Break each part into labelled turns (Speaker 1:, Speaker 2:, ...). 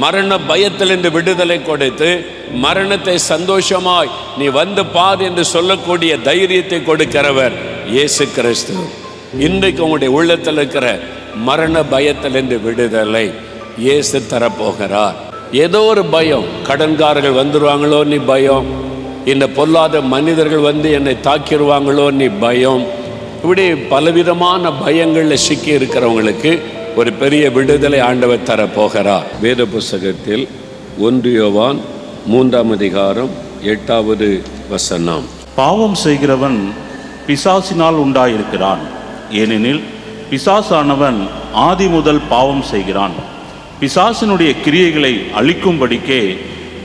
Speaker 1: மரண பயத்திலிருந்து விடுதலை கொடுத்து மரணத்தை சந்தோஷமாய் நீ வந்து பார் என்று சொல்லக்கூடிய தைரியத்தை கொடுக்கிறவர் இயேசு கிறிஸ்து. இன்றைக்கு உங்களுடைய உள்ளத்தில் இருக்கிற மரண பயத்திலிருந்து விடுதலை இயேசு தரப்போகிறார். ஏதோ ஒரு பயம், கடன்காரர்கள் வந்துடுவாங்களோ நீ பயம், இந்த பொல்லாத மனிதர்கள் வந்து என்னை தாக்கிடுவாங்களோ நீ பயம், இப்படி பலவிதமான பயங்களில் சிக்கி இருக்கிறவங்களுக்கு ஒரு பெரிய விடுதலை ஆண்டவர் தரப்போகிறார். வேத புஸ்தகத்தில் 1 யோவான் 3:8
Speaker 2: பாவம் செய்கிறவன் பிசாசினால் உண்டாயிருக்கிறான், ஏனெனில் பிசாசானவன் ஆதி முதல் பாவம் செய்கிறான். பிசாசினுடைய கிரியைகளை அழிக்கும்படிக்கே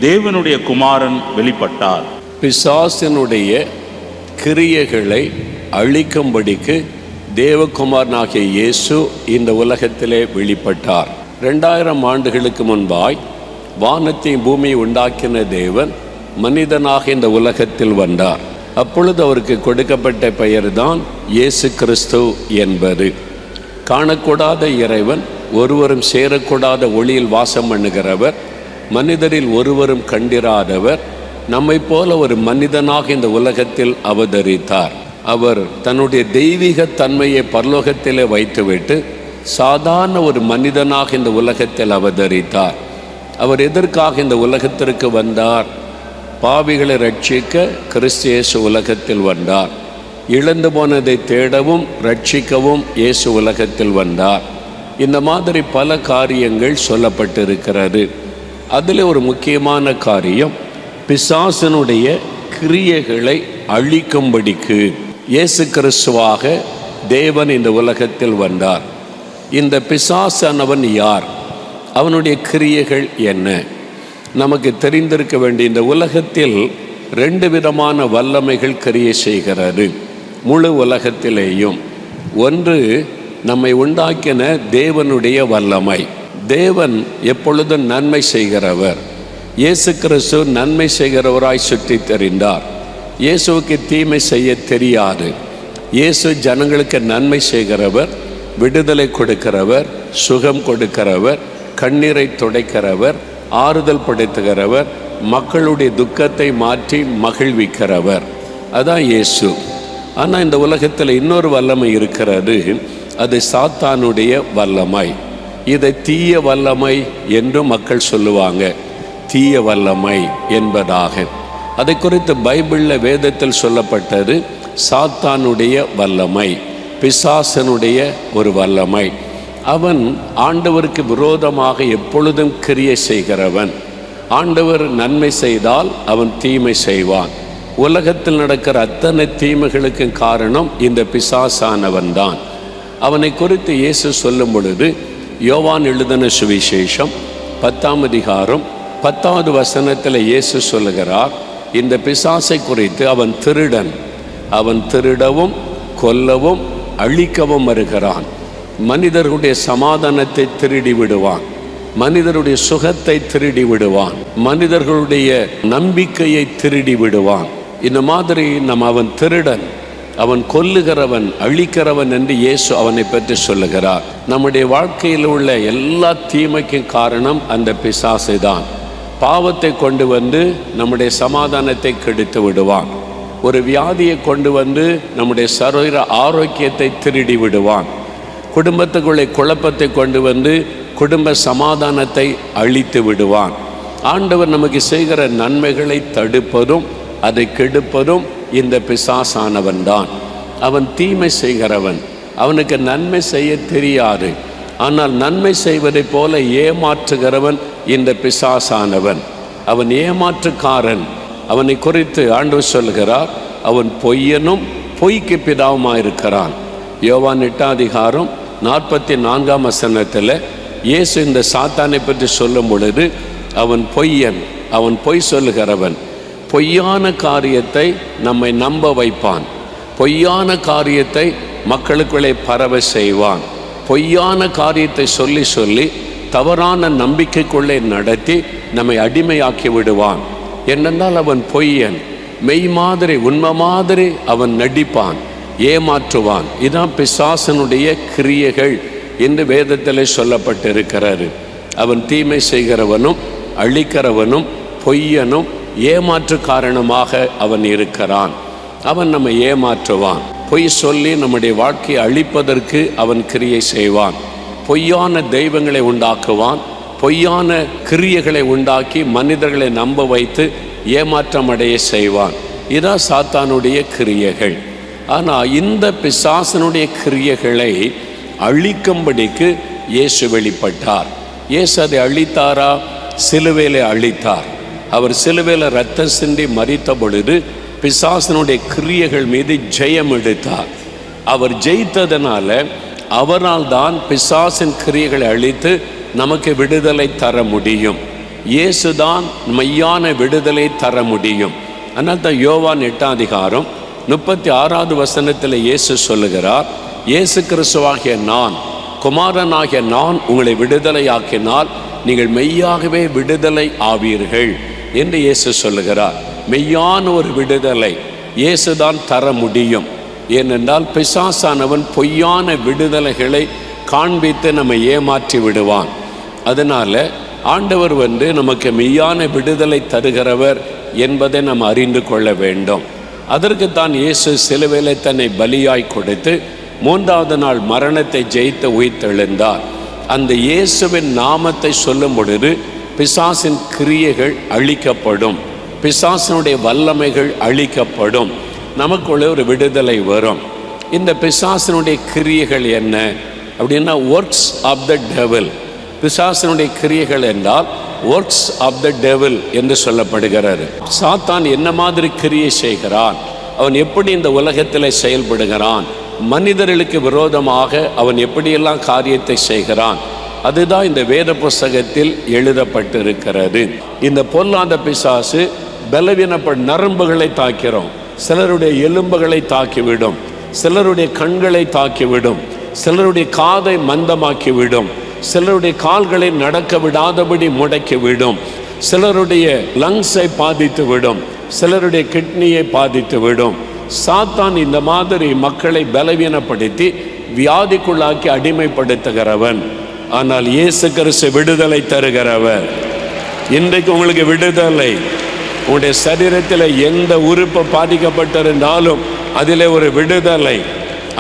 Speaker 2: தேவனுடைய குமாரன் வெளிப்பட்டார்.
Speaker 1: பிசாசினுடைய கிரியைகளை அழிக்கும்படிக்கு தேவகுமாரனாகிய இயேசு இந்த உலகத்திலே வெளிப்பட்டார். 2000 ஆண்டுகளுக்கு முன்பாய் வானத்தையும் பூமியை உண்டாக்கின தேவன் மனிதனாக இந்த உலகத்தில் வந்தார். அப்பொழுது அவருக்கு கொடுக்கப்பட்ட பெயர்தான் இயேசு கிறிஸ்து என்பது. காணக்கூடாத இறைவன், ஒருவரும் சேரக்கூடாத ஒளியில் வாசம் பண்ணுகிறவர், மனிதரில் ஒருவரும் கண்டிராதவர், நம்மை போல ஒரு மனிதனாக இந்த உலகத்தில் அவதரித்தார். அவர் தன்னுடைய தெய்வீக தன்மையை பரலோகத்திலே வைத்துவிட்டு சாதாரண ஒரு மனிதனாக இந்த உலகத்தில் அவதரித்தார். அவர் எதற்காக இந்த உலகத்திற்கு வந்தார்? பாவிகளை ரட்சிக்க கிறிஸ்து இயேசு உலகத்தில் வந்தார். இழந்து போனதை தேடவும் ரட்சிக்கவும் இயேசு உலகத்தில் வந்தார். இந்த மாதிரி பல காரியங்கள் சொல்லப்பட்டிருக்கிறது. அதில் ஒரு முக்கியமான காரியம், பிசாசனுடைய கிரியைகளை அழிக்கும்படிக்கு இயேசு கிறிஸ்துவாக தேவன் இந்த உலகத்தில் வந்தார். இந்த பிசாசானவன் யார்? அவனுடைய கிரியைகள் என்ன? நமக்கு தெரிந்திருக்க வேண்டிய, இந்த உலகத்தில் 2 விதமான வல்லமைகள் கிரியை செய்கிறது முழு உலகத்திலேயும். ஒன்று நம்மை உண்டாக்கின தேவனுடைய வல்லமை. தேவன் எப்பொழுதும் நன்மை செய்கிறவர். இயேசு கிறிஸ்து நன்மை செய்கிறவராய் சுற்றி தெரிந்தார். இயேசுவுக்கு தீமை செய்ய தெரியாது. இயேசு ஜனங்களுக்கு நன்மை செய்கிறவர், விடுதலை கொடுக்கிறவர், சுகம் கொடுக்கிறவர், கண்ணீரை துடைக்கிறவர், ஆறுதல் படுத்துகிறவர், மக்களுடைய துக்கத்தை மாற்றி மகிழ்விக்கிறவர். அதான் இயேசு. ஆனால் இந்த உலகத்தில் இன்னொரு வல்லமை இருக்கிறது, அது சாத்தானுடைய வல்லமை. இதை தீய வல்லமை என்று மக்கள் சொல்லுவாங்க, தீய வல்லமை என்பதாக. அதை குறித்து பைபிளில் வேதத்தில் சொல்லப்பட்டது சாத்தானுடைய வல்லமை, பிசாசனுடைய ஒரு வல்லமை. அவன் ஆண்டவருக்கு விரோதமாக எப்பொழுதும் கிரியை செய்கிறவன். ஆண்டவர் நன்மை செய்தால் அவன் தீமை செய்வான். உலகத்தில் நடக்கிற அத்தனை தீமைகளுக்கு காரணம் இந்த பிசாசானவன் தான். அவனை குறித்து இயேசு சொல்லும் பொழுது, யோவான் எழுதின சுவிசேஷம் 10:10 இயேசு சொல்லுகிறார், இந்த பிசாசை குறித்து, அவன் திருடன், அவன் திருடவும் கொல்லவும் அழிக்கவும் வருகிறான். மனிதர்களுடைய சமாதானத்தை திருடி விடுவான், மனிதருடைய சுகத்தை திருடி விடுவான், மனிதர்களுடைய நம்பிக்கையை திருடி விடுவான். இந்த மாதிரி அவன் திருடன், அவன் கொல்லுகிறவன், அழிக்கிறவன் என்று இயேசு அவனை பற்றி சொல்லுகிறார். நம்முடைய வாழ்க்கையில் உள்ள எல்லா தீமைக்கும் காரணம் அந்த பிசாசை தான். பாவத்தை கொண்டு வந்து நம்முடைய சமாதானத்தை கெடுத்து விடுவான். ஒரு வியாதியை கொண்டு வந்து நம்முடைய சரீர ஆரோக்கியத்தை திருடி விடுவான். குடும்பத்துக்குள்ளே குழப்பத்தை கொண்டு வந்து குடும்ப சமாதானத்தை அழித்து விடுவான். ஆண்டவர் நமக்கு செய்கிற நன்மைகளை தடுப்பதும் அதை கெடுப்பதும் இந்த பிசாசானவன் தான். அவன் தீமை செய்கிறவன், அவனுக்கு நன்மை செய்ய தெரியாது. ஆனால் நன்மை செய்வதைப் போல ஏமாற்றுகிறவன் இந்த பிசாசானவன். அவன் ஏமாற்றுக்காரன். அவனை குறித்து ஆண்டவர் சொல்கிறார், அவன் பொய்யனும் பொய்க்கு பிதாவுமாயிருக்கிறான். யோவான் 8:44 இயேசு இந்த சாத்தானை பற்றி சொல்லும் பொழுது, அவன் பொய்யன், அவன் பொய் சொல்லுகிறவன், பொய்யான காரியத்தை நம்மை நம்ப வைப்பான், பொய்யான காரியத்தை மக்களுக்குள்ளே பரவ செய்வான், பொய்யான காரியத்தை சொல்லி சொல்லி தவறான நம்பிக்கைக்குள்ளே நடத்தி நம்மை அடிமையாக்கி விடுவான். என்னென்றால் அவன் பொய்யன், மெய் மாதிரி உண்மை மாதிரி அவன் நடிப்பான், ஏமாற்றுவான். இதுதான் பிசாசனுடைய கிரியைகள் என்று வேதத்தில் சொல்லப்பட்டிருக்கிறது. அவன் தீமை செய்கிறவனும் அழிக்கிறவனும் பொய்யனும் ஏமாற்று காரணமாக அவன் இருக்கிறான். அவன் நம்மை ஏமாற்றுவான். பொய் சொல்லி நம்முடைய வாழ்க்கையை அழிப்பதற்கு அவன் கிரியை செய்வான். பொய்யான தெய்வங்களை உண்டாக்குவான். பொய்யான கிரியைகளை உண்டாக்கி மனிதர்களை நம்ப வைத்து ஏமாற்றம் அடைய செய்வான். இதான் சாத்தானுடைய கிரியைகள். ஆனால் இந்த பிசாசனுடைய கிரியைகளை அழிக்கும்படிக்கு இயேசு வெளிப்பட்டார். இயேசு அதை அழித்தாரா? சிலுவையிலே அழித்தார். அவர் சிலுவையில் இரத்தம் சிந்தி மரித்த பொழுது பிசாசனுடைய கிரியைகள் மீது ஜெயம் எடுத்தார். அவர் ஜெயித்ததனால அவரால் தான் பிசாசின் கிரியைகளை அழித்து நமக்கு விடுதலை தர முடியும். இயேசுதான் மெய்யான விடுதலை தர முடியும். அதனால் தான் யோவான் 8:36 இயேசு சொல்லுகிறார், இயேசு கிறிஸ்துவாகிய நான், குமாரனாகிய நான் உங்களை விடுதலையாக்கினால் நீங்கள் மெய்யாகவே விடுதலை ஆவீர்கள் என்று இயேசு சொல்லுகிறார். மெய்யான ஒரு விடுதலை இயேசுதான் தர முடியும். ஏனென்றால் பிசாசானவன் பொய்யான விடுதலைகளை காண்பித்து நம்மை ஏமாற்றி விடுவான். அதனால் ஆண்டவர் நமக்கு மெய்யான விடுதலை தருகிறவர் என்பதை நாம் அறிந்து கொள்ள வேண்டும். அதற்குத்தான் இயேசு சிலுவையிலே தன்னை பலியாய் கொடுத்து 3வது நாள் மரணத்தை ஜெயித்து உயிர்த்தெழுந்தார். அந்த இயேசுவின் நாமத்தை சொல்லும் பொழுது பிசாசின் கிரியைகள் அழிக்கப்படும், பிசாசினுடைய வல்லமைகள் அழிக்கப்படும், நமக்குள்ளே ஒரு விடுதலை வரும். இந்த பிசாசினுடைய கிரியைகள் என்ன அப்படின்னா, ஒர்க்ஸ் ஆஃப் த டெவில். பிசாசினுடைய கிரியைகள் என்றால் ஒர்க்ஸ் ஆஃப் த டெவில் என்று சொல்லப்படுகிறார். சாத்தான் என்ன மாதிரி கிரியை செய்கிறான், அவன் எப்படி இந்த உலகத்தில் செயல்படுகிறான், மனிதர்களுக்கு விரோதமாக அவன் எப்படியெல்லாம் காரியத்தை செய்கிறான், அதுதான் இந்த வேத புஸ்தகத்தில் எழுதப்பட்டிருக்கிறது. இந்த பொல்லாத பிசாசு பலவீனப்பட்ட நரம்புகளை தாக்கிறோம், சிலருடைய எலும்புகளை தாக்கிவிடும், சிலருடைய கண்களை தாக்கிவிடும், சிலருடைய காதை மந்தமாக்கிவிடும், சிலருடைய கால்களை நடக்க விடாதபடி முடக்கிவிடும், சிலருடைய லங்ஸை பாதித்து விடும், சிலருடைய கிட்னியை பாதித்து விடும். சாத்தான் இந்த மாதிரி மக்களை பலவீனப்படுத்தி வியாதிக்குள்ளாக்கி அடிமைப்படுத்துகிறவன். ஆனால் இயேசு கிறிஸ்து விடுதலை தருகிறவர். இன்றைக்கு உங்களுக்கு விடுதலை. உங்களுடைய சரீரத்தில் எந்த உறுப்பு பாதிக்கப்பட்டிருந்தாலும் அதில் ஒரு விடுதலை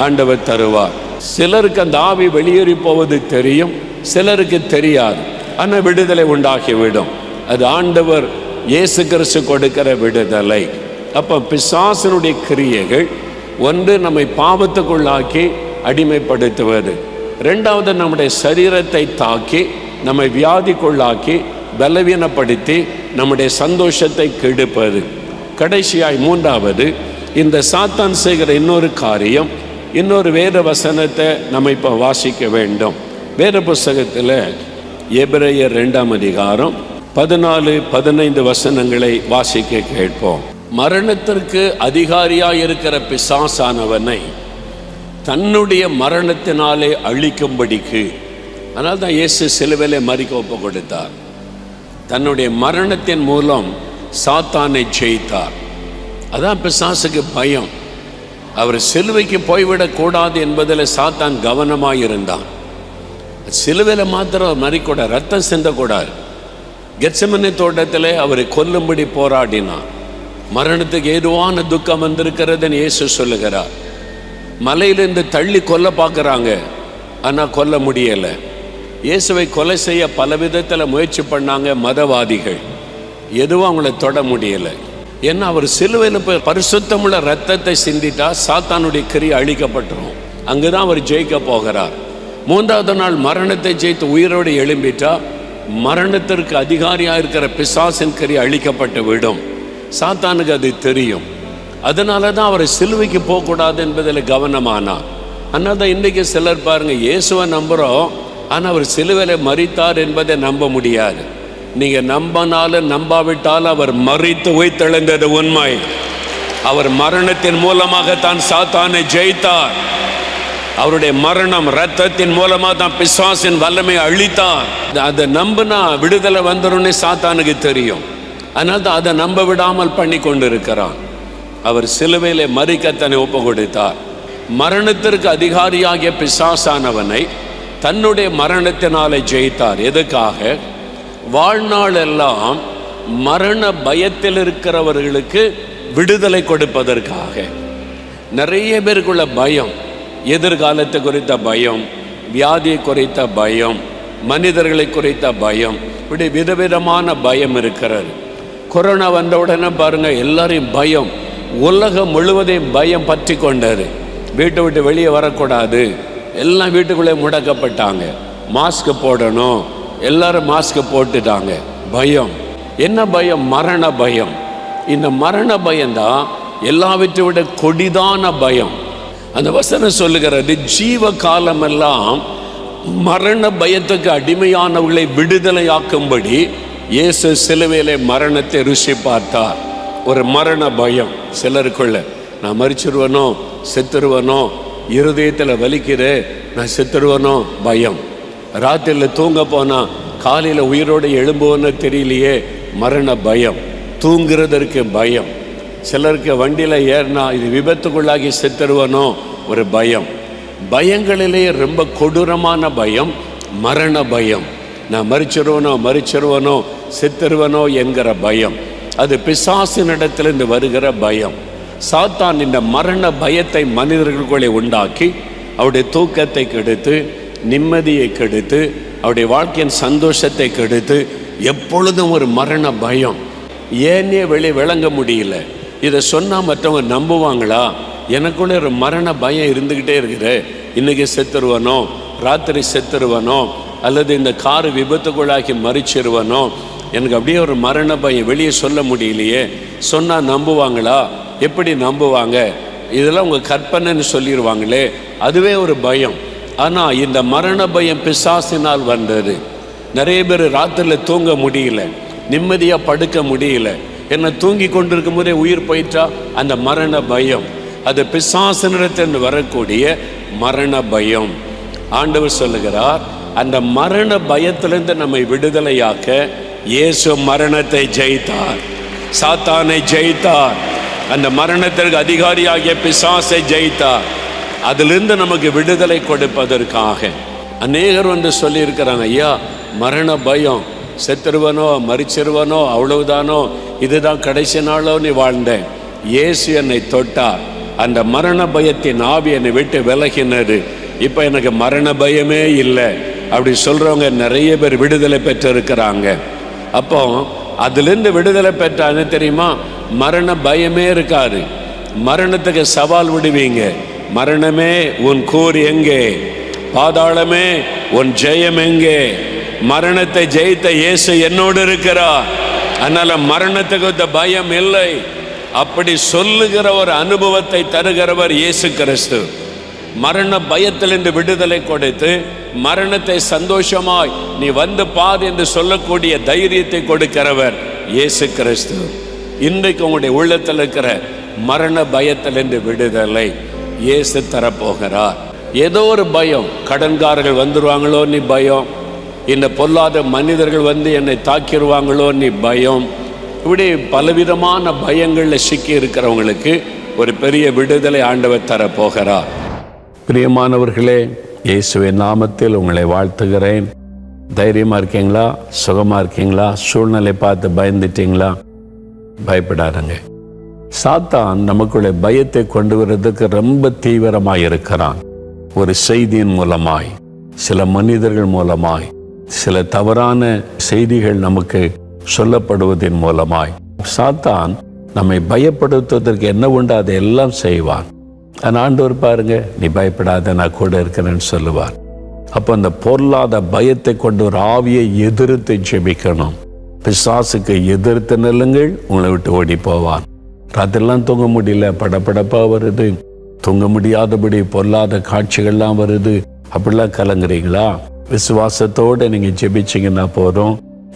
Speaker 1: ஆண்டவர் தருவார். சிலருக்கு அந்த ஆவி வெளியேறி போவது தெரியும், சிலருக்கு தெரியாது. ஆனால் விடுதலை உண்டாகிவிடும். அது ஆண்டவர் இயேசு கிறிஸ்து கொடுக்கிற விடுதலை. அப்போ பிசாசனுடைய கிரியைகள், ஒன்று நம்மை பாவத்துக்குள்ளாக்கி அடிமைப்படுத்துவது, ரெண்டாவது நம்முடைய சரீரத்தை தாக்கி நம்மை வியாதிக்குள்ளாக்கி பலவீனப்படுத்தி நம்முடைய சந்தோஷத்தை கெடுப்பது, கடைசியாய் மூன்றாவது இந்த சாத்தான் செய்கிற இன்னொரு காரியம். இன்னொரு வேத வசனத்தை நம்ம இப்போ வாசிக்க வேண்டும். வேத புஸ்தகத்தில் எபிரேயர் 2:14-15 வசனங்களை வாசிக்க கேட்போம். மரணத்திற்கு அதிகாரியாக இருக்கிற பிசாசானவனை தன்னுடைய மரணத்தினாலே அழிக்கும்படிக்கு, அதனால் தான் இயேசு சிலுவையிலே மரிக்க ஒப்பு கொடுத்தார். தன்னுடைய மரணத்தின் மூலம் சாத்தானை ஜெயித்தார். அதான் பிசாசுக்கு பயம். அவர் சிலுவைக்கு போய்விடக்கூடாது என்பதில் சாத்தான் கவனமாக இருந்தான். சிலுவையில் மாத்திரம் மறிக்கூடாது, ரத்தம் சிந்தக்கூடாது. கெத்செமனே தோட்டத்தில் அவரை கொல்லும்படி போராடினான். மரணத்துக்கு ஏதுவான துக்கம் வந்திருக்கிறதுன்னு இயேசு சொல்லுகிறார். மலையிலிருந்து தள்ளி கொல்ல பார்க்குறாங்க, ஆனால் கொல்ல முடியலை. இயேசுவை கொலை செய்ய பல விதத்தில் முயற்சி பண்ணாங்க மதவாதிகள், எதுவும் அவங்கள தொட முடியலை. ஏன்னா அவர் சிலுவையில் போய் பரிசுத்தமுள்ள ரத்தத்தை சிந்திட்டா சாத்தானுடைய கிரியை அழிக்கப்பட்டுரும். அங்கே தான் அவர் ஜெயிக்க போகிறார். 3வது நாள் மரணத்தை ஜெயித்து உயிரோடு எழும்பிட்டா மரணத்திற்கு அதிகாரியாக இருக்கிற பிசாசின் கிரியை அழிக்கப்பட்டு விடும். சாத்தானுக்கு அது தெரியும். அதனால தான் அவரை சிலுவைக்கு போகக்கூடாது என்பதில் கவனமானார். அதனால தான் இன்றைக்கி சிலர் பாருங்கள், இயேசுவை நம்புகிறோம், ஆனால் அவர் சிலுவையில் மரித்தார் என்பதை நம்ப முடியாது. நீங்கள் நம்பினாலும் நம்பாவிட்டாலும் அவர் மரித்து உயிர்த்தெழுந்தது உண்மை. அவர் மரணத்தின் மூலமாகத்தான் சாத்தானை ஜெயித்தார். அவருடைய மரணம் இரத்தத்தின் மூலமாக தான் பிசாசின் வல்லமை அழித்தார். அதை நம்பினா விடுதலை வந்துருன்னு சாத்தானுக்கு தெரியும். அதனால தான் அதை நம்ப விடாமல் பண்ணி கொண்டிருக்கிறான். அவர் சிலுவையிலே மரிக்க தன்னை ஒப்பு கொடுத்தார். மரணத்திற்கு அதிகாரியாகிய பிசாசானவனை தன்னுடைய மரணத்தினாலே ஜெயித்தார். எதுக்காக? வாழ்நாள் எல்லாம் மரண பயத்தில் இருக்கிறவர்களுக்கு விடுதலை கொடுப்பதற்காக. நிறைய பேருக்குள்ள பயம், எதிர்காலத்தை குறித்த பயம், வியாதியை குறித்த பயம், மனிதர்களை குறித்த பயம், இப்படி விதவிதமான பயம் இருக்கிறது. கொரோனா வந்த உடனே பாருங்க, எல்லாரையும் பயம், உலகம் முழுவதையும் பயம் பற்றி கொண்டது. வீட்டை விட்டு வெளியே வரக்கூடாது, எல்லாம் வீட்டுக்குள்ளே முடக்கப்பட்டாங்க. மாஸ்க் போடணும், எல்லாரும் மாஸ்க் போட்டுட்டாங்க. பயம். என்ன பயம்? மரண பயம். இந்த மரண பயம்தான் எல்லாவற்றை விட கொடிதான பயம். அந்த வசனம் சொல்லுகிறது, ஜீவ காலமெல்லாம் மரண பயத்துக்கு அடிமையானவர்களை விடுதலையாக்கும்படி இயேசு சிலுவையிலே மரணத்தை ருசி பார்த்தார். ஒரு மரண பயம் சிலருக்குள்ள. நான் மரிச்சிருவனோ, செத்துருவனோ, இருதயத்தில் வலிக்குது, நான் செத்துருவனோ பயம். ராத்திரியில் தூங்க போனா காலையில் உயிரோடு எழும்புவோன்னு தெரியலையே, மரண பயம். தூங்குறதற்கு பயம். சிலருக்கு வண்டியில் ஏறினா இது விபத்துக்குள்ளாகி செத்துருவனோ ஒரு பயம். பயங்களிலேயே ரொம்ப கொடூரமான பயம் மரண பயம். நான் மரிச்சிருவனோ செத்துருவனோ என்கிற பயம். அது பிசாசினிடத்திலிருந்து வருகிற பயம். சாத்தான் இந்த மரண பயத்தை மனிதர்களுக்குள்ளே உண்டாக்கி அவருடைய தூக்கத்தை கெடுத்து, நிம்மதியை கெடுத்து, அவருடைய வாழ்க்கையின் சந்தோஷத்தை கெடுத்து, எப்பொழுதும் ஒரு மரண பயம். ஏன்னே விளங்க முடியல. இதை சொன்னால் மற்றவங்க நம்புவாங்களா? எனக்குள்ளே ஒரு மரண பயம் இருந்துக்கிட்டே இருக்குது. இன்றைக்கி செத்துருவனோ, ராத்திரி செத்துருவனோ, அல்லது இந்த காரு விபத்துக்குள்ளாக்கி மறிச்சிருவனோ, எனக்கு அப்படியே ஒரு மரண பயம். வெளியே சொல்ல முடியலையே, சொன்னால் நம்புவாங்களா? எப்படி நம்புவாங்க? இதெல்லாம் உங்கள் கற்பனைன்னு சொல்லிடுவாங்களே, அதுவே ஒரு பயம். ஆனால் இந்த மரண பயம் பிசாசினால் வந்தது. நிறைய பேர் ராத்திரியில் தூங்க முடியல, நிம்மதியாக படுக்க முடியல. என்ன தூங்கி கொண்டிருக்கும் போதே உயிர் போயிட்டா அந்த மரண பயம். அது பிசாசினிடத்திலிருந்து வரக்கூடிய மரண பயம். ஆண்டவர் சொல்லுகிறார், அந்த மரண பயத்திலிருந்து நம்மை விடுதலையாக்க இயேசு மரணத்தை ஜெயித்தார், சாத்தானை ஜெயித்தார், அந்த மரணத்திற்கு அதிகாரியாகிய பிசாசை ஜெயித்தார். அதிலிருந்து நமக்கு விடுதலை கொடுப்பதற்காக அநேகர் வந்து சொல்லியிருக்கிறாங்க, ஐயா மரண பயம், செத்துருவனோ மரிச்சிருவனோ, அவ்வளவுதானோ, இதுதான் கடைசி நாளோ நீ வாழ்ந்தேன். இயேசு என்னை தொட்டார், அந்த மரண பயத்தின் ஆவி என்னை விட்டு விலகினது, இப்போ எனக்கு மரண பயமே இல்லை. அப்படி சொல்கிறவங்க நிறைய பேர் விடுதலை பெற்றிருக்கிறாங்க. அப்போ அதுலேருந்து விடுதலை பெற்றான்னு தெரியுமா, மரண பயமே இருக்காது. மரணத்துக்கு சவால் விடுவீங்க, மரணமே உன் கூர் எங்கே, பாதாளமே உன் ஜெயம் எங்கே? மரணத்தை ஜெயித்த இயேசு என்னோடு இருக்கிறார், அதனால மரணத்துக்கு இந்த பயம் இல்லை. அப்படி சொல்லுகிற ஒரு அனுபவத்தை தருகிறவர் இயேசு கிறிஸ்து. மரண பயத்திலிருந்து விடுதலை கொடுத்து மரணத்தை சந்தோஷமாய் நீ வந்து பார் என்று சொல்லக்கூடிய தைரியத்தை கொடுக்கிறவர் இயேசு கிறிஸ்து. இன்றைக்கு உங்களுடைய உள்ளத்தில் இருக்கிற மரண பயத்திலிருந்து விடுதலை இயேசு தரப்போகிறார். ஏதோ ஒரு பயம், கடன்காரர்கள் வந்துடுவாங்களோ நீ பயம், இந்த பொல்லாத மனிதர்கள் வந்து என்னை தாக்கிடுவாங்களோ நீ பயம், இப்படி பலவிதமான பயங்களில் சிக்கி இருக்கிறவங்களுக்கு ஒரு பெரிய விடுதலை ஆண்டவர் தரப்போகிறார். பிரியமானவர்களே, இயேசுவின் நாமத்தில் உங்களை வாழ்த்துகிறேன். தைரியமாக இருக்கீங்களா? சுகமாக இருக்கீங்களா? சூழ்நிலை பார்த்து பயந்துட்டீங்களா? பயப்படாதங்க. சாத்தான் நமக்குள்ளே பயத்தை கொண்டு வரதுக்கு ரொம்ப தீவிரமாக இருக்கிறான். ஒரு செய்தியின் மூலமாய், சில மனிதர்கள் மூலமாய், சில தவறான செய்திகள் நமக்கு சொல்லப்படுவதன் மூலமாய் சாத்தான் நம்மை பயப்படுத்துவதற்கு என்ன உண்டு அதை எல்லாம் செய்வான். ஆண்டவர் பாருங்க, நீ பயப்படாத, நான் கூட இருக்கிறேன்னு சொல்லுவார். அப்போ அந்த பொருளாத பயத்தை கொண்டு ஒரு ஆவியை எதிர்த்து ஜெபிக்கணும். பிசாசுக்கு எதிர்த்து நில்லுங்கள், உங்களை விட்டு ஓடி போவான். ராத்திரெல்லாம் தூங்க முடியல, படப்படப்பா வருது, தூங்க முடியாதபடி பொல்லாத காட்சிகள்லாம் வருது, அப்படிலாம் கலங்குறீங்களா? விசுவாசத்தோடு நீங்கள் ஜெபிச்சிங்கன்னா போதும்,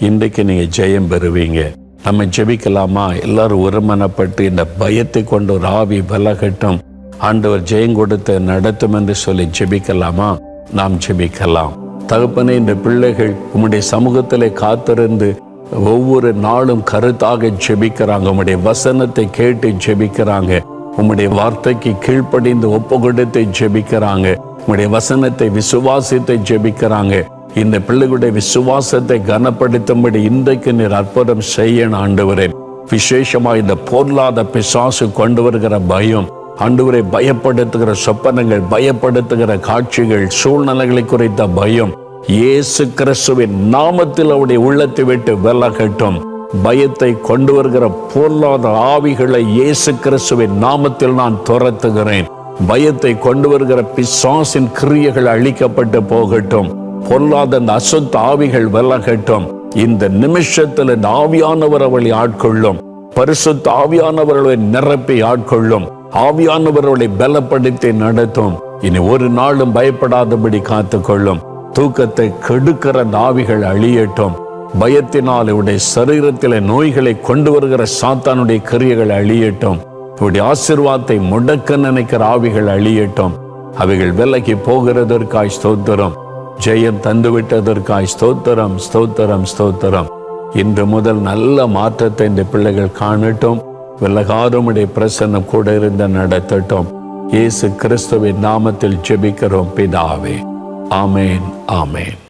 Speaker 1: இன்றைக்கு நீங்கள் ஜெயம் பெறுவீங்க. நம்ம ஜெபிக்கலாமா? எல்லாரும் ஒருமனப்பட்டு இந்த பயத்தை கொண்டு ஒரு ஆவி விலகட்டும், ஆண்டவர் ஜெயம் கொடுத்து நடத்தும் என்று சொல்லி ஜெபிக்கலாமா? நாம் ஜெபிக்கலாம். தகப்பனே, இந்த பிள்ளைகள் உம்முடைய சமூகத்திலே காத்திருந்து ஒவ்வொரு நாளும் கருத்தாக ஜெபிக்கிறாங்க, உம்முடைய வசனத்தை கேட்டு ஜெபிக்கிறாங்க, உம்முடைய வார்த்தைக்கு கீழ்ப்படிந்து ஒப்பு கொடுத்து ஜெபிக்கிறாங்க. உம்முடைய வசனத்தை விசுவாசத்தை ஜெபிக்கிறாங்க. இந்த பிள்ளைகளுடைய விசுவாசத்தை கனப்படுத்தும்படி இன்றைக்கு நீர் அற்புதம் செய்யணும் ஆண்டவரே. விசேஷமா இந்த பொருளாத பிசாசு கொண்டு வருகிற பயம், ஆண்டவரை பயப்படுத்துகிற சொப்பனங்கள், பயப்படுத்துகிற காட்சிகள், சூழ்நிலைகளை குறித்த பயம் இயேசு கிறிஸ்துவின் நாமத்தில் அவருடைய உள்ளத்தை விட்டு விலகட்டும். பயத்தை கொண்டு வருகிற பொருளாத ஆவிகளை இயேசு கிறிஸ்துவின் நாமத்தில் நான் துரத்துகிறேன். பயத்தை கொண்டு வருகிற பிசாசின் கிரியைகள் அழிக்கப்பட்டு போகட்டும். பொல்லாத அந்த அசுத்த ஆவிகள் விலகட்டும். இந்த நிமிஷத்தில் இந்த ஆவியானவர் அவளை ஆட்கொள்ளும். பரிசுத்த ஆவியானவர்களை நிரப்பி ஆட்கொள்ளும். ஆவியானவர்களை பலப்படுத்தி நடத்தும். இனி ஒரு நாளும் பயப்படாதபடி காத்துக்கொள்ளும். தூக்கத்தை கெடுக்கிற அந்த ஆவிகள் அழியட்டும். பயத்தினால் இவருடைய சரீரத்திலே நோய்களை கொண்டு வருகிற சாத்தானுடைய கிரியைகள் அழியட்டும். இவருடைய ஆசீர்வாதத்தை முடக்க நினைக்கிற ஆவிகள் அழியட்டும். அவைகள் விலகி போகிறதற்காய் ஸ்தோத்திரம். ஜெயம் தந்துவிட்டதற்காய் ஸ்தோத்திரம், ஸ்தோத்திரம், ஸ்தோத்திரம். இன்று முதல் நல்ல மாற்றத்தை இந்த பிள்ளைகள் காணட்டும். விலகாதுமுடைய பிரசன்னம் கூட இருந்து நடத்தட்டும். இயேசு கிறிஸ்துவின் நாமத்தில் ஜெபிக்கிறோம் பிதாவே. ஆமேன், ஆமேன்.